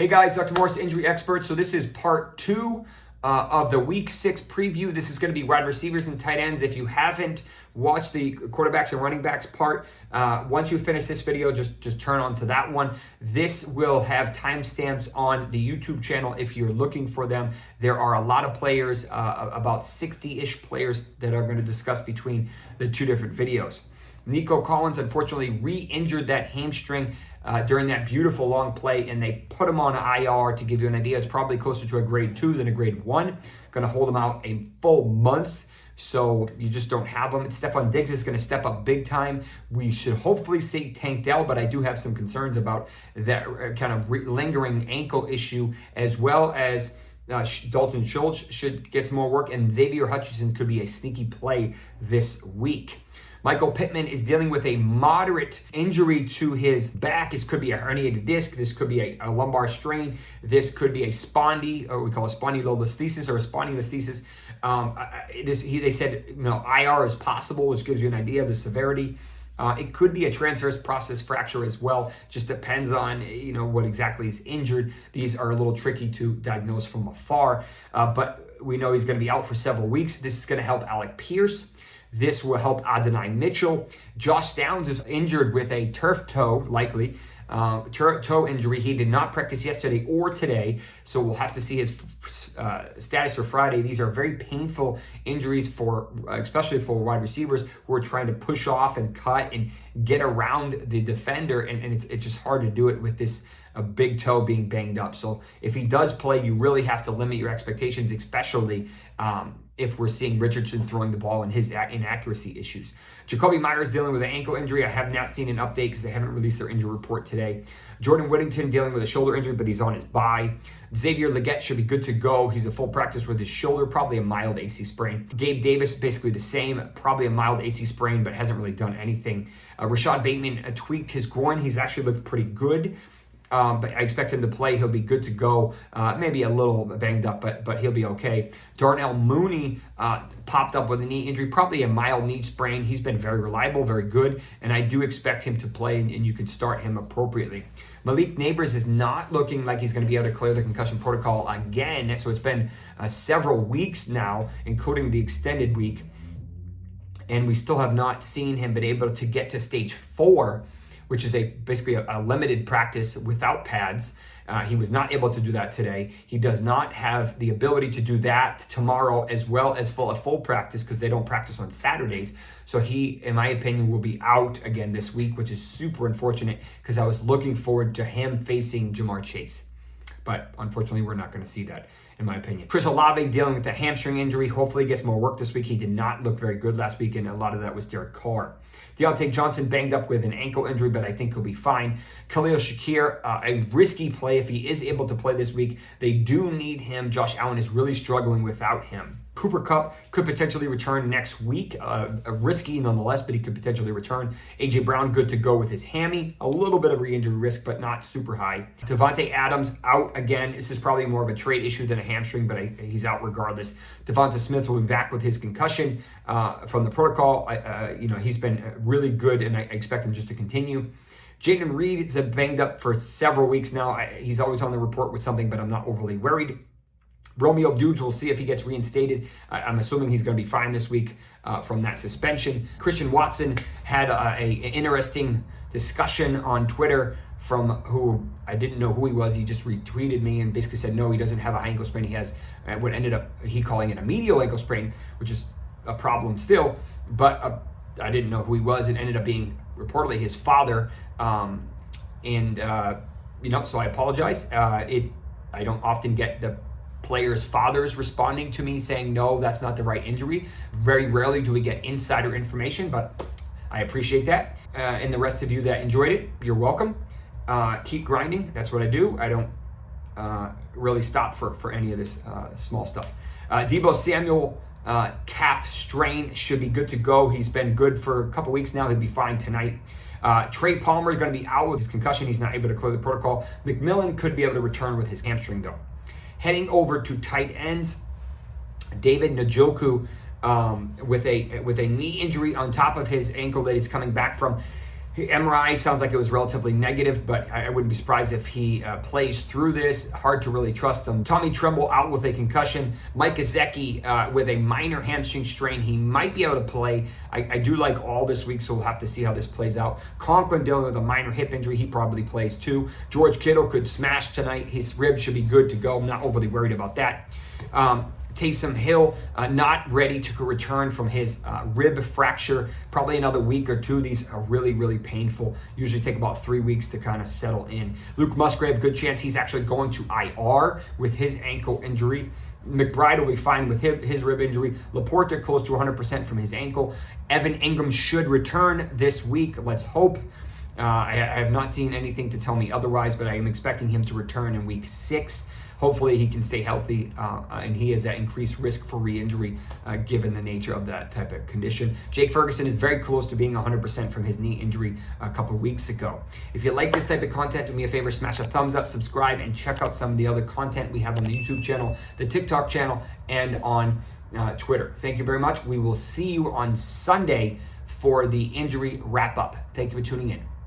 Hey guys, Dr. Morse, injury expert. So this is part 2 of the week 6 preview. This is going to be wide receivers and tight ends. If you haven't watched the quarterbacks and running backs part, once you finish this video, just turn on to that one. This will have timestamps on the YouTube channel if you're looking for them. There are a lot of players, about 60-ish players that are going to discuss between the two different videos. Nico Collins unfortunately re-injured that hamstring during that beautiful long play, and they put him on IR. To give you an idea, it's probably closer to a grade 2 than a grade 1. Going to hold him out a full month, so you just don't have him. Stefon Diggs is going to step up big time. We should hopefully see Tank Dell, but I do have some concerns about that kind of lingering ankle issue, as well as Dalton Schultz should get some more work, and Xavier Hutchinson could be a sneaky play this week. Michael Pittman is dealing with a moderate injury to his back. This could be a herniated disc. This could be a lumbar strain. This could be a spondy, or we call it spondylolisthesis or a spondylolisthesis. They said, IR is possible, which gives you an idea of the severity. It could be a transverse process fracture as well. Just depends on what exactly is injured. These are a little tricky to diagnose from afar, but we know he's going to be out for several weeks. This is going to help Alec Pierce. This will help Adonai Mitchell. Josh Downs is injured with a turf toe, likely. Toe injury. He did not practice yesterday or today, so we'll have to see his status for Friday. These are very painful injuries especially for wide receivers who are trying to push off and cut and get around the defender, and it's just hard to do it with this big toe being banged up. So if he does play, you really have to limit your expectations, especially if we're seeing Richardson throwing the ball and his inaccuracy issues. Jakobi Meyers dealing with an ankle injury. I have not seen an update because they haven't released their injury report today. Jordan Whittington dealing with a shoulder injury, but he's on his bye. Xavier Legette should be good to go. He's a full practice with his shoulder, probably a mild AC sprain. Gabe Davis, basically the same, probably a mild AC sprain, but hasn't really done anything. Rashod Bateman tweaked his groin. He's actually looked pretty good. But I expect him to play. He'll be good to go. Maybe a little banged up, but he'll be okay. Darnell Mooney popped up with a knee injury, probably a mild knee sprain. He's been very reliable, very good, and I do expect him to play, and you can start him appropriately. Malik Nabers is not looking like he's going to be able to clear the concussion protocol again, so it's been several weeks now, including the extended week, and we still have not seen him been able to get to stage 4, which is basically a limited practice without pads. He was not able to do that today. He does not have the ability to do that tomorrow, as well as a full practice, because they don't practice on Saturdays. So he, in my opinion, will be out again this week, which is super unfortunate, because I was looking forward to him facing Jamar Chase. But unfortunately, we're not going to see that, in my opinion. Chris Olave dealing with a hamstring injury. Hopefully he gets more work this week. He did not look very good last week, and a lot of that was Derek Carr. Diontae Johnson banged up with an ankle injury, but I think he'll be fine. Khalil Shakir, a risky play if he is able to play this week. They do need him. Josh Allen is really struggling without him. Cooper Kupp could potentially return next week. Risky nonetheless, but he could potentially return. A.J. Brown good to go with his hammy. A little bit of re-injury risk, but not super high. Davante Adams out again. This is probably more of a trade issue than a hamstring, but he's out regardless. DeVonta Smith will be back with his concussion from the protocol. He's been really good, and I expect him just to continue. Jayden Reed is banged up for several weeks now. He's always on the report with something, but I'm not overly worried. Romeo Doubs, we'll see if he gets reinstated. I'm assuming he's going to be fine this week from that suspension. Christian Watson had an interesting discussion on Twitter from who I didn't know who he was. He just retweeted me and basically said, no, he doesn't have a high ankle sprain. He has what ended up he calling it a medial ankle sprain, which is a problem still. But I didn't know who he was. It ended up being reportedly his father. So I apologize. I don't often get the players' fathers responding to me saying, no, that's not the right injury. Very rarely do we get insider information, but I appreciate that. And the rest of you that enjoyed it, you're welcome. Keep grinding. That's what I do. I don't really stop for any of this small stuff. Deebo Samuel, calf strain, should be good to go. He's been good for a couple weeks now. He'll be fine tonight. Trey Palmer is going to be out with his concussion. He's not able to clear the protocol. McMillan could be able to return with his hamstring, though. Heading over to tight ends, David Njoku with a knee injury on top of his ankle that he's coming back from. MRI sounds like it was relatively negative, but I wouldn't be surprised if he plays through this. Hard to really trust him. Tommy Tremble out with a concussion. Mike Gesicki with a minor hamstring strain. He might be able to play. I do like all this week, so we'll have to see how this plays out. Conklin dealing with a minor hip injury. He probably plays too. George Kittle could smash tonight. His ribs should be good to go. I'm not overly worried about that. Taysom Hill not ready to return from his rib fracture. Probably another week or two. These are really, really painful. Usually take about 3 weeks to kind of settle in. Luke Musgrave, good chance he's actually going to IR with his ankle injury. McBride will be fine with his rib injury. Laporte close to 100% from his ankle. Evan Ingram should return this week. Let's hope. I have not seen anything to tell me otherwise, but I am expecting him to return in week 6. Hopefully he can stay healthy, and he has that increased risk for re-injury given the nature of that type of condition. Jake Ferguson is very close to being 100% from his knee injury a couple weeks ago. If you like this type of content, do me a favor, smash a thumbs up, subscribe, and check out some of the other content we have on the YouTube channel, the TikTok channel, and on Twitter. Thank you very much. We will see you on Sunday for the injury wrap-up. Thank you for tuning in.